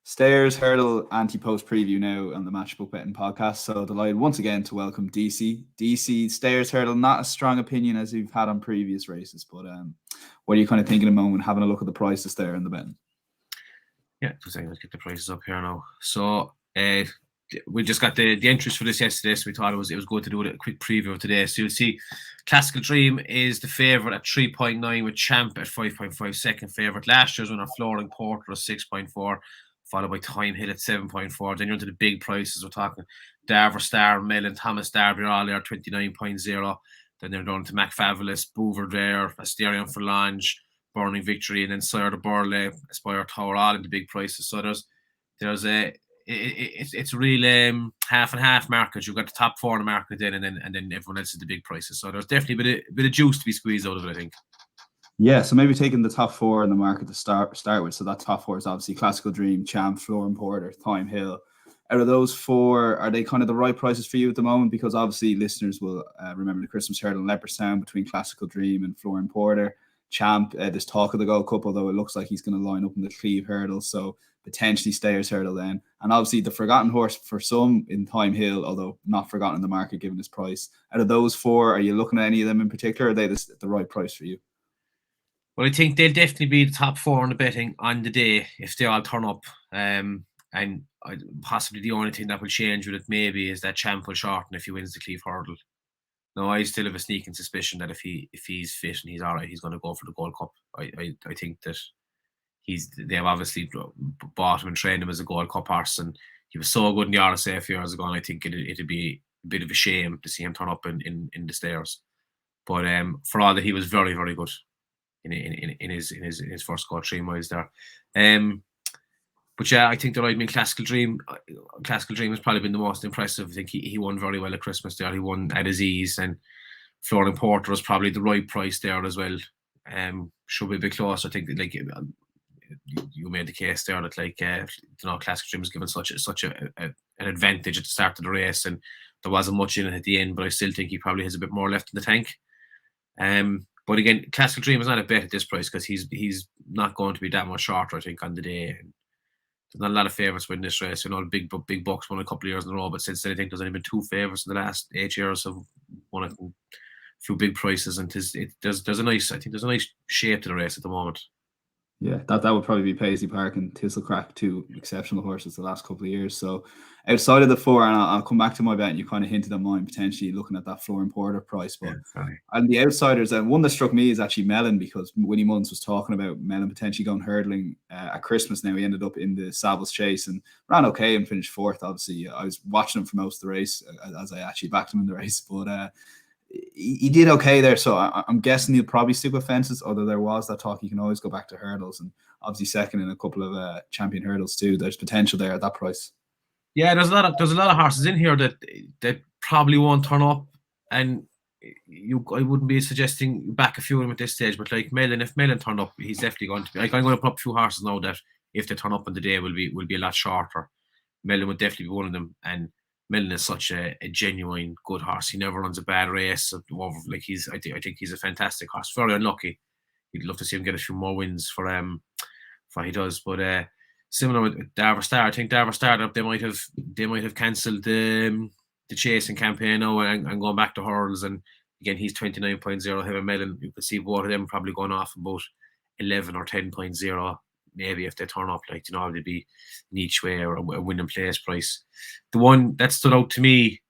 Stairs Hurdle Ante-Post preview now on the Matchbook betting podcast. So delighted once again to welcome Deasy. Deasy, Stairs Hurdle, not a strong opinion as you've had on previous races, but what are you kind of thinking at the moment, having a look at the prices there in the betting? Yeah, let's get the prices up here now. So we just got the entries for this yesterday, so we thought it was good to do a quick preview of today. So you'll see Classical Dream is the favourite at 3.9 with Champ at 5.5, second favourite. Last year's winner Flooring Porter was 6.4, followed by Time Hill at 7.4. Then you're into the big prices. We're talking Darver Star, Mellon, Thomas Darby, all there 29.0. Then they're down to McFabulous, Bouverdare, Asterion for Lange, Burning Victory, and then Sire the Berlais, Aspire Tower, all in the big prices. So it's real half and half market. You've got the top four in the market then, and then everyone else is the big prices. So there's definitely a bit of juice to be squeezed out of it, I think. Yeah, so maybe taking the top four in the market to start with. So that top four is obviously Classical Dream, Champ, Flooring Porter, Time Hill. Out of those four, are they kind of the right prices for you at the moment? Because obviously listeners will remember the Christmas Hurdle and Leopardstown between Classical Dream and Flooring Porter. Champ, there's talk of the Gold Cup, although it looks like he's going to line up in the Cleve Hurdle, so potentially Stayers Hurdle then. And obviously the forgotten horse for some in Time Hill, although not forgotten in the market given his price. Out of those four, are you looking at any of them in particular? Or are they the right price for you? Well, I think they'll definitely be the top four in the betting on the day if they all turn up. And possibly the only thing that will change with it maybe is that Champ will shorten if he wins the Cleve Hurdle. No, I still have a sneaking suspicion that if he's fit and he's all right, he's going to go for the Gold Cup. I think that they have obviously bought him and trained him as a Gold Cup horse, and he was so good in the RSA a few years ago, and I think it'd be a bit of a shame to see him turn up in the Stairs. But for all that, he was very, very good in his first go 3 miles there. But yeah, I think that I mean Classical Dream has probably been the most impressive. I think he won very well at Christmas there. He won at his ease, and Flooring Porter was probably the right price there as well. Should be a bit close. I think that, you made the case there that Classical Dream was given such an advantage at the start of the race, and there wasn't much in it at the end. But I still think he probably has a bit more left in the tank. But again, Classical Dream is not a bet at this price because he's not going to be that much shorter, I think, on the day. And there's not a lot of favourites win this race. Big bucks won a couple of years in a row, but since then I think there's only been 2 favourites in the last 8 years of won a few big prices, and there's a nice shape to the race at the moment. Yeah, that would probably be Paisley Park and Thistlecrack, 2 exceptional horses the last couple of years. So outside of the 4, and I'll come back to my bet, and you kind of hinted at mine potentially looking at that Flooring Porter price. But and the outsiders, and one that struck me is actually Mellon, because Winnie Mullins was talking about Mellon potentially going hurdling at Christmas. Now he ended up in the Savills Chase and ran okay and finished 4th. Obviously, I was watching him for most of the race as I actually backed him in the race, but he did okay there, so I'm guessing he'll probably stick with fences. Although there was that talk, he can always go back to hurdles, and obviously second in a couple of champion hurdles too. There's potential there at that price. Yeah, there's a lot of horses in here that probably won't turn up, and I wouldn't be suggesting back a few of them at this stage. But like Mellon, if Mellon turned up, he's definitely going to be. I'm going to put up a few horses now that if they turn up on the day will be a lot shorter. Mellon would definitely be one of them, and Mellon is such a genuine good horse. He never runs a bad race. I think he's a fantastic horse. Very unlucky. You'd love to see him get a few more wins for what he does. But similar with Darver Star, I think Darver Star they might have cancelled the chasing campaign now and going back to hurdles. And again, he's 29.0. Him and Mellon, you could see both of them probably going off about 11 or 10.0. Maybe if they turn up, they'd be an each way or a win and place price. The one that stood out to me,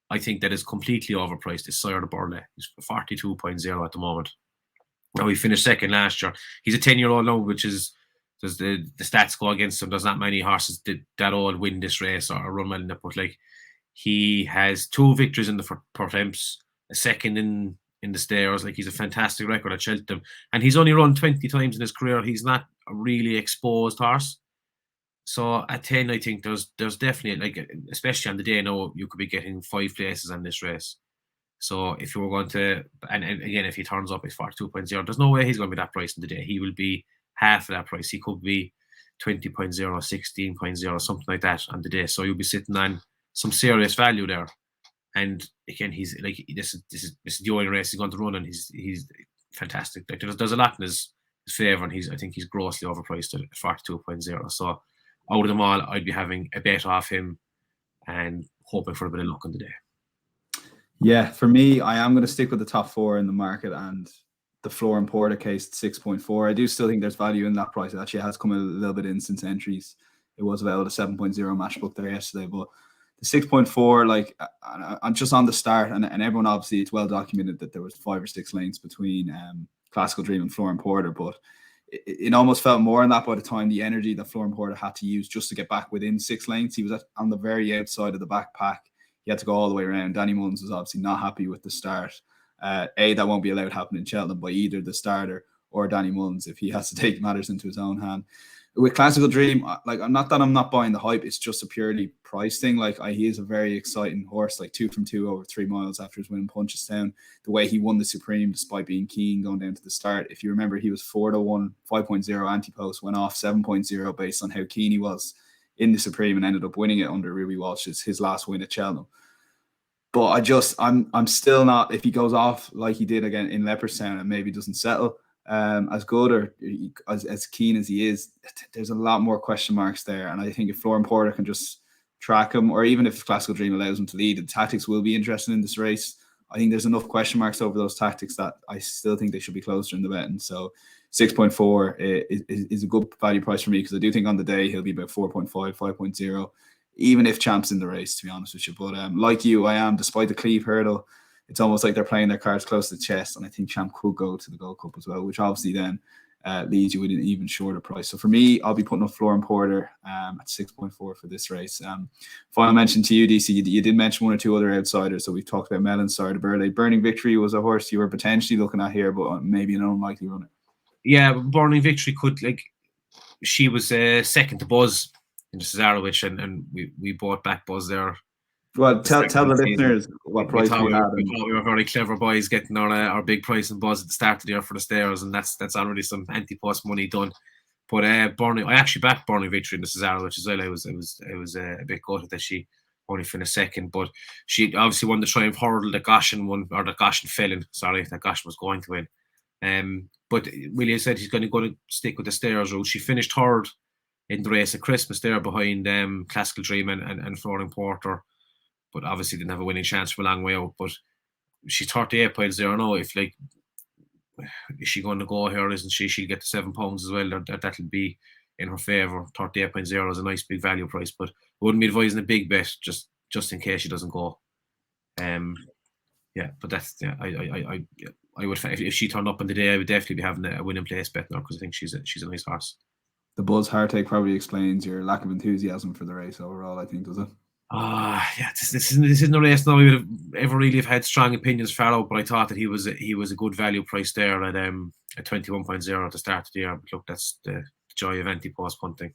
I think that is completely overpriced, is Sire the Berlais. He's 42.0 at the moment. Now he finished second last year. He's a 10-year-old now, which is does the stats go against him. There's not many horses that all win this race or run well in it, but he has 2 victories in the Pertemps, a second in the Stairs. He's a fantastic record at Cheltenham, and he's only run 20 times in his career. He's not a really exposed horse. So at 10, I think there's definitely, especially on the day now, you could be getting 5 places on this race. So if you were going to, and again, if he turns up, he's 42.0, there's no way he's going to be that price in the day. He will be half of that price. He could be 20.0, 16.0, something like that on the day. So you'll be sitting on some serious value there. And again, he's this is the only race he's going to run, and he's fantastic. There's a lot in his favour, and I think he's grossly overpriced at 42.0. So out of them all, I'd be having a bet off him and hoping for a bit of luck on the day. Yeah, for me, I am going to stick with the top 4 in the market and the Floor and Porter case at 6.4. I do still think there's value in that price. It actually has come a little bit in since entries. It was available at 7.0 Matchbook there yesterday, but the 6.4, like, I'm just on the start, and everyone, obviously, it's well documented that there was 5 or 6 lengths between Classical Dream and Floor and Porter, but it almost felt more in that by the time the energy that Floor and Porter had to use just to get back within 6 lengths. He was on the very outside of the back pack. He had to go all the way around. Danny Mullins was obviously not happy with the start. That won't be allowed happening in Cheltenham by either the starter or Danny Mullins if he has to take matters into his own hand. With Classical Dream, like, I'm not buying the hype. It's just a purely price thing. Like, he is a very exciting horse, like 2 from 2 over 3 miles after his win in Punchestown. The way he won the Supreme despite being keen going down to the start. If you remember, he was 4-1, 5.0 Ante-Post, went off 7.0 based on how keen he was in the Supreme and ended up winning it under Ruby Walsh's his last win at Cheltenham. But I'm still not, if he goes off like he did again in Leopardstown and maybe doesn't settle as good or as keen as he is, there's a lot more question marks there. And I think if Floor and Porter can just track him, or even if Classical Dream allows him to lead, the tactics will be interesting in this race. I think there's enough question marks over those tactics that I still think they should be closer in the betting. So 6.4 is a good value price for me, because I do think on the day he'll be about 4.5, 5.0. Even if Champ's in the race, to be honest with you. But like you, I am, despite the Cleve hurdle, it's almost like they're playing their cards close to the chest. And I think Champ could go to the Gold Cup as well, which obviously then leaves you with an even shorter price. So for me, I'll be putting up Floor and Porter at 6.4 for this race. Final mention to you, DC, you did mention 1 or 2 other outsiders. So we've talked about Mellon, Sire, Berlais. Burning Victory was a horse you were potentially looking at here, but maybe an unlikely runner. Yeah, Burning Victory could, like, she was second to Buzz in the Cesarewitch, and we bought back Buzz there. Well, tell the listeners what price we had. We thought we were very clever boys getting our big price and Buzz at the start of the year for the stairs, and that's already some Ante-Post money done. But I actually backed Burning Victory in the Cesarewitch as well. I was a bit gutted that she only finished second, but she obviously won the Triumph Hurdle that Goshen won, or that Goshen fell in. Sorry, that Goshen was going to win. But Willie said he's going to stick with the stairs route. She finished third in the race at Christmas there behind Classical Dream and Floor and Porter, but obviously didn't have a winning chance from a long way out. But she's 38 points there now. If, like, is she going to go here, isn't she? She'll get the £7 as well. That'll be in her favour. 38.0 is a nice big value price, but I wouldn't be advising a big bet just in case she doesn't go. Yeah, but that's, yeah, I would, if she turned up on the day, I would definitely be having a winning place bet now, because I think she's a nice horse. The Buzz heartache probably explains your lack of enthusiasm for the race overall, I think, does it? Yeah, this isn't a race now we would have ever really have had strong opinions far out, but I thought that he was a good value price there at 21.0 at the start of the year. But look, that's the joy of Ante-Post punting.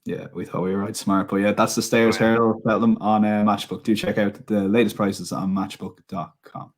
Yeah, we thought we were right smart. But yeah, that's the Stairs Hurdle. Tell them on Matchbook. Do check out the latest prices on matchbook.com.